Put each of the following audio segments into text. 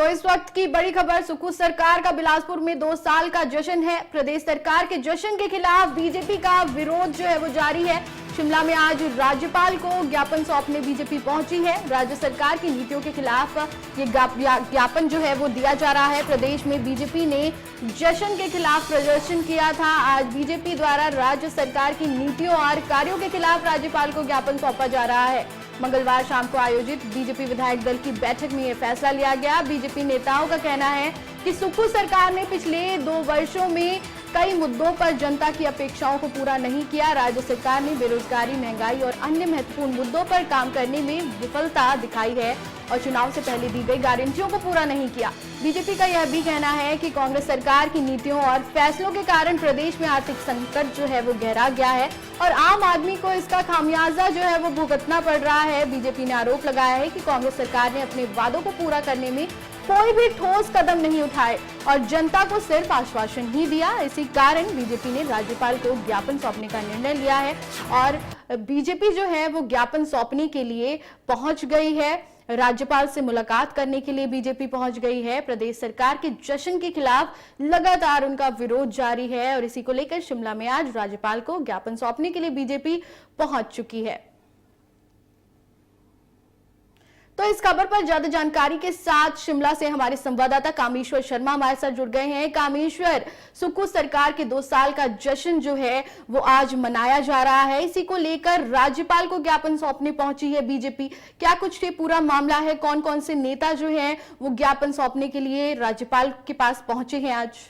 तो इस वक्त की बड़ी खबर, सुखू सरकार का बिलासपुर में 2 साल का जश्न है। प्रदेश सरकार के जश्न के खिलाफ बीजेपी का विरोध जो है वो जारी है। शिमला में आज राज्यपाल को ज्ञापन सौंपने बीजेपी पहुंची है। राज्य सरकार की नीतियों के खिलाफ ये ज्ञापन जो है वो दिया जा रहा है। प्रदेश में बीजेपी ने जश्न के खिलाफ प्रदर्शन किया था। आज बीजेपी द्वारा राज्य सरकार की नीतियों और कार्यों के खिलाफ राज्यपाल को ज्ञापन सौंपा जा रहा है। मंगलवार शाम को आयोजित बीजेपी विधायक दल की बैठक में यह फैसला लिया गया। बीजेपी नेताओं का कहना है कि सुक्खू सरकार ने पिछले 2 वर्षों में कई मुद्दों पर जनता की अपेक्षाओं को पूरा नहीं किया। राज्य सरकार ने बेरोजगारी, महंगाई और अन्य महत्वपूर्ण मुद्दों पर काम करने में विफलता दिखाई है और चुनाव से पहले दी गई गारंटियों को पूरा नहीं किया। बीजेपी का यह भी कहना है कि कांग्रेस सरकार की नीतियों और फैसलों के कारण प्रदेश में आर्थिक संकट जो है वो गहरा गया है और आम आदमी को इसका खामियाजा जो है वो भुगतना पड़ रहा है। बीजेपी ने आरोप लगाया है कि कांग्रेस सरकार ने अपने वादों को पूरा करने में कोई भी ठोस कदम नहीं उठाए और जनता को सिर्फ आश्वासन ही दिया। इसी कारण बीजेपी ने राज्यपाल को ज्ञापन सौंपने का निर्णय लिया है और बीजेपी जो है वो ज्ञापन सौंपने के लिए पहुंच गई है। राज्यपाल से मुलाकात करने के लिए बीजेपी पहुंच गई है। प्रदेश सरकार के जश्न के खिलाफ लगातार उनका विरोध जारी है और इसी को लेकर शिमला में आज राज्यपाल को ज्ञापन सौंपने के लिए बीजेपी पहुंच चुकी है। तो इस खबर पर ज्यादा जानकारी के साथ शिमला से हमारे संवाददाता कामेश्वर शर्मा हमारे साथ जुड़ गए हैं। कामेश्वर, सुक्खू सरकार के 2 साल का जश्न जो है वो आज मनाया जा रहा है। इसी को लेकर राज्यपाल को ज्ञापन सौंपने पहुंची है बीजेपी। क्या कुछ ये पूरा मामला है? कौन कौन से नेता जो हैं वो ज्ञापन सौंपने के लिए राज्यपाल के पास पहुंचे हैं आज?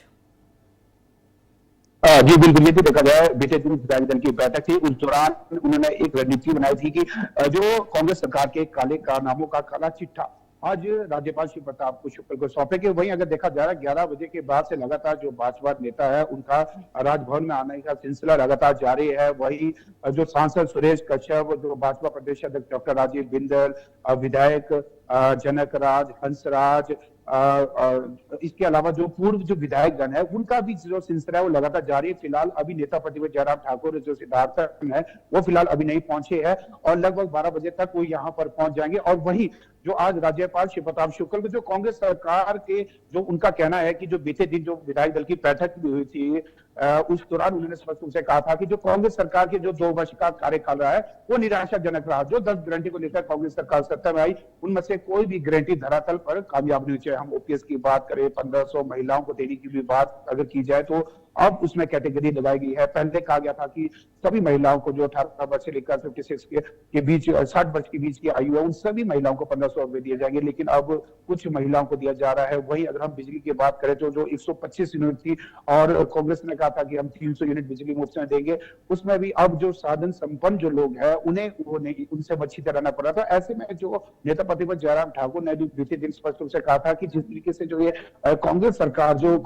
जी बिल्कुल, ये देखा जाए बीते दिन विधायक दल की बैठक थी, उस दौरान उन्होंने एक रणनीति बनाई थी कि जो कांग्रेस सरकार के काले कारनामों का काला चिट्ठा आज राज्यपाल श्री प्रताप शुक्ल को सौंपेंगे। वहीं अगर देखा जा रहा है 11 बजे के बाद से लगातार जो भाजपा नेता है उनका राजभवन में आने का सिलसिला लगातार जारी है। वही जो सांसद सुरेश कश्यप, जो भाजपा प्रदेश अध्यक्ष डॉक्टर राजीव बिंदल, विधायक जनक राज, हंसराज, इसके अलावा जो पूर्व जो विधायकगण है उनका भी जो सिलसिला है वो लगातार जारी है। फिलहाल अभी नेता प्रतिपक्ष जयराम ठाकुर जो सिद्धार्थन है वो फिलहाल अभी नहीं पहुंचे हैं और लगभग 12 बजे तक वो यहाँ पर पहुंच जाएंगे। और वही जो आज राज्यपाल श्री प्रताप शुक्ल जो कांग्रेस सरकार के जो उनका कहना है कि जो बीते दिन जो विधायक दल की बैठक भी हुई थी उस दौरान उन्होंने स्पष्ट रूप से कहा था कि जो कांग्रेस सरकार के जो 2 वर्ष का कार्यकाल रहा है वो निराशाजनक रहा। जो 10 गारंटी को लेकर कांग्रेस सरकार सत्ता में आई उनमें से कोई भी गारंटी धरातल पर कामयाब नहीं हुई। चाहे हम ओपीएस की बात करें, 1500 महिलाओं को देने की भी बात अगर की जाए तो अब उसमें कैटेगरी लगाई गई है। पहले कहा गया था कि सभी महिलाओं को जो 18 वर्ष से लेकर 56 के बीच 60 वर्ष के बीच की आयु है उन सभी महिलाओं को 1500 रुपए दिए जाएंगे, लेकिन अब कुछ महिलाओं को दिया जा रहा है। वहीं अगर हम बिजली की बात करें तो जो 125 यूनिट थी और कांग्रेस ने कहा था कि हम 300 यूनिट बिजली मुफ्त में देंगे, उसमें भी अब जो साधन संपन्न जो लोग हैं उन्हें वो नहीं, उनसे वंचित रहना पड़ा था। ऐसे में जो नेता प्रतिपक्ष जयराम ठाकुर ने बीते दिन स्पष्ट रूप से कहा था कि जिस तरीके से जो ये कांग्रेस सरकार जो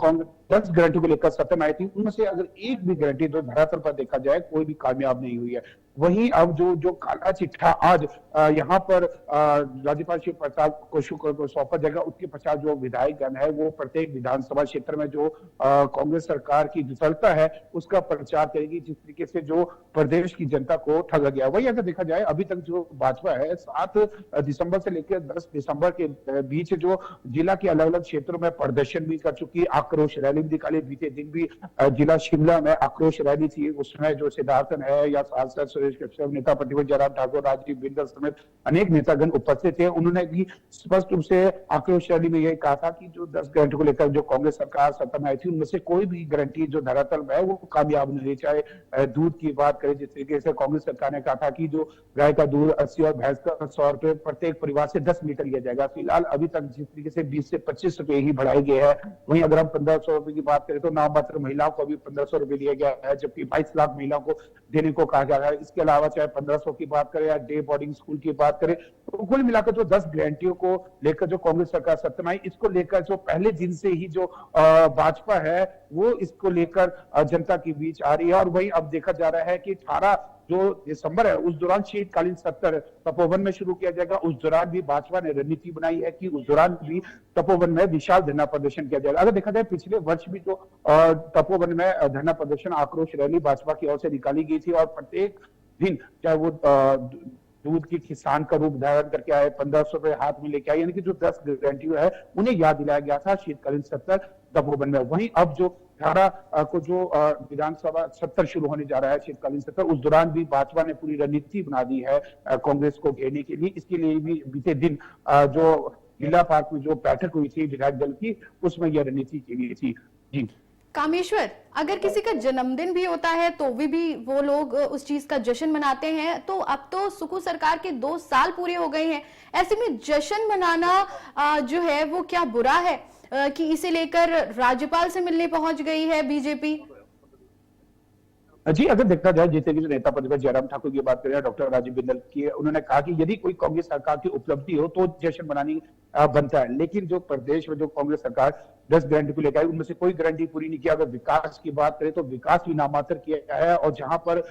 10 गारंटी को लेकर सत्ता में आई थी उनमें से अगर एक भी गारंटी जो धरातल पर देखा जाए कोई भी कामयाब नहीं हुई है। वहीं अब जो काला चिट्ठा आज यहाँ पर राज्यपाल श्री प्रताप को शुक्ल को सौंपा जाएगा, उसके पश्चात जो विधायकगण है वो प्रत्येक विधानसभा क्षेत्र में जो कांग्रेस सरकार की विफलता है उसका प्रचार करेगी, जिस तरीके से जो प्रदेश की जनता को ठगा गया। वही अगर देखा जाए अभी तक जो भाजपा है 7 दिसंबर से लेकर 10 दिसंबर के बीच जो जिला के अलग अलग क्षेत्रों में प्रदर्शन भी कर चुकी, आक्रोश रैली भी निकाली। बीते दिन भी जिला शिमला में आक्रोश रैली थी, उसमें जो सिद्धार्थन है या सांसद सुरेश कश्यप, नेता प्रतिपक्ष जयराम ठाकुर, राजीव बिंदल समेत अनेक नेतागण उपस्थित थे। उन्होंने भी स्पष्ट रूप से आक्रोश रैली में यही कहा था कि जो 10 गारंटी को लेकर जो कांग्रेस सरकार सत्ता में आई थी उनमें से कोई भी गारंटी जो धरातल में है वो कामयाब नहीं हुई। चाहे दूध की बात करें, जिस तरीके से कांग्रेस सरकार ने कहा था कि जो गाय का दूध 80 और भैंस का 100 रुपए प्रत्येक परिवार से 10 लीटर लिया जाएगा, फिलहाल अभी तक जिस तरीके से 20 से 25 रुपए ही बढ़ाए गए हैं। वहीं अगर हम 1500 रुपए की बात करें तो नाममात्र महिलाओं को भी 1500 रुपए दिया गया है, जबकि 22 लाख महिलाओं को देने को कहा गया है। इसके अलावा चाहे 1500 की बात करें या डे बोर्डिंग स्कूल की बात करें तो कुल मिलाकर जो 10 गारंटियों को लेकर जो कांग्रेस सरकार सत्ता में आई, इसको लेकर जो पहले दिन से ही जो भाजपा है वो इसको लेकर जनता के बीच आ रही है। और वही अब देखा जा रहा है कि 18 जो दिसंबर है उस दौरान शीतकालीन सत्र तपोवन में शुरू किया जाएगा। उस दौरान भी भाजपा ने रणनीति बनाई है कि उस दौरान भी तपोवन में विशाल धरना प्रदर्शन किया जाएगा। अगर देखा जाए पिछले वर्ष भी जो तपोवन में धरना प्रदर्शन आक्रोश रैली भाजपा की ओर से निकाली गई थी और प्रत्येक दिन चाहे वो दूध की किसान का रूप धारण करके आए, 1500 रुपए हाथ में लेके आए, यानी कि जो 10 गारंटी है उन्हें याद दिलाया गया था शीतकालीन सत्र तपोवन में। वहीं अब जो 18 को जो विधानसभा सत्र शुरू होने जा रहा है, शीतकालीन सत्र, उस दौरान भी भाजपा ने पूरी रणनीति बना दी है कांग्रेस को घेरने के लिए। इसके लिए भी बीते दिन जो जिला पार्क में जो बैठक हुई थी विधायक दल की, उसमें यह रणनीति की गई थी। जी कामेश्वर, अगर किसी का जन्मदिन भी होता है तो भी वो लोग उस चीज का जश्न मनाते हैं, तो अब तो सुकू सरकार के 2 साल पूरे हो गए हैं। ऐसे में जश्न मनाना जो है वो क्या बुरा है कि इसे लेकर राज्यपाल से मिलने पहुंच गई है बीजेपी? जी, अगर देखा जाए, जैसे कि जो नेता प्रतिपक्ष जयराम ठाकुर की बात करें, डॉक्टर राजीव बिंदल की, उन्होंने कहा कि यदि कोई कांग्रेस सरकार की उपलब्धि हो तो जश्न मनानी बनता है। लेकिन जो प्रदेश में जो कांग्रेस सरकार 10 गारंटी को लेकर आई, उनमें से कोई गारंटी पूरी नहीं किया। अगर विकास की बात करें तो विकास भी नामात्र किया गया है। और जहां पर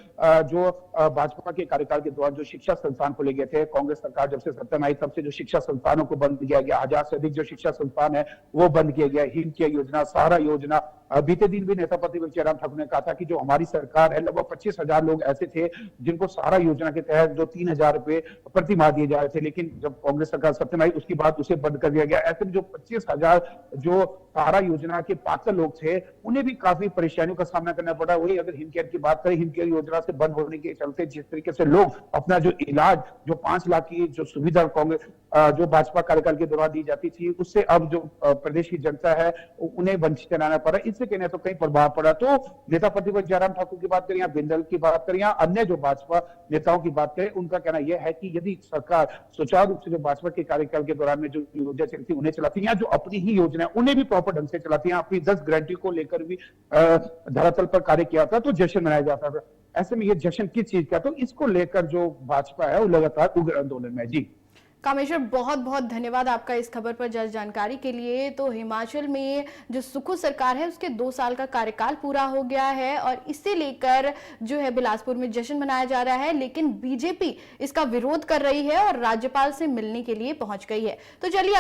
जो भाजपा के कार्यकाल के दौरान जो शिक्षा संस्थान खोले गए थे, कांग्रेस सरकार जब से सत्ता में आई तब से जो शिक्षा संस्थानों को बंद किया गया, 1000 से अधिक जो शिक्षा संस्थान है वो बंद किया गया। हिम केयर योजना, सहारा योजना, बीते दिन भी नेता प्रतिपक्ष जयराम ठाकुर ने कहा था कि जो हमारी सरकार है, लगभग 25,000 लोग ऐसे थे जिनको सहारा योजना के तहत जो 3,000 रुपए प्रति माह दिए जा रहे थे, लेकिन जब कांग्रेस सरकार सत्ता में आई उसके बाद उसे बंद कर दिया गया। ऐसे में जो 25,000 जो सहारा योजना के पात्र लोग थे, उन्हें भी काफी परेशानियों का सामना करना पड़ा। वही अगर हिमकेयर की बात करें, हिमकेयर योजना से बंद होने के चलते जिस तरीके से लोग अपना जो इलाज, जो 5 लाख की जो सुविधा कांग्रेस जो भाजपा कार्यकाल के दौरान दी जाती थी, उससे अब जो प्रदेश की जनता है उन्हें वंचित रहना पड़ा। इससे कहने तो कहीं प्रभाव पड़ा। तो नेता प्रतिपक्ष जयराम ठाकुर की बात करें या बिंदल की बात करें या अन्य जो भाजपा नेताओं की बात करें, उनका कहना यह है कि यदि सरकार सुचारू रूप से जो भाजपा के कार्यकाल के दौरान में जो योजना चलती उन्हें चलाती, या जो अपनी ही योजना उन्हें भी प्रॉपर ढंग से चलाती है, अपनी 10 गारंटी को लेकर भी धरातल पर कार्य किया था तो जश्न मनाया जाता था। ऐसे में ये जश्न किस चीज का, तो इसको लेकर जो भाजपा है वो लगातार उग्र आंदोलन में। जी कामेश्वर, बहुत बहुत धन्यवाद आपका इस खबर पर जानकारी के लिए। तो हिमाचल में जो सुक्खू सरकार है उसके 2 साल का कार्यकाल पूरा हो गया है और इसे लेकर जो है बिलासपुर में जश्न मनाया जा रहा है, लेकिन बीजेपी इसका विरोध कर रही है और राज्यपाल से मिलने के लिए पहुंच गई है। तो चलिए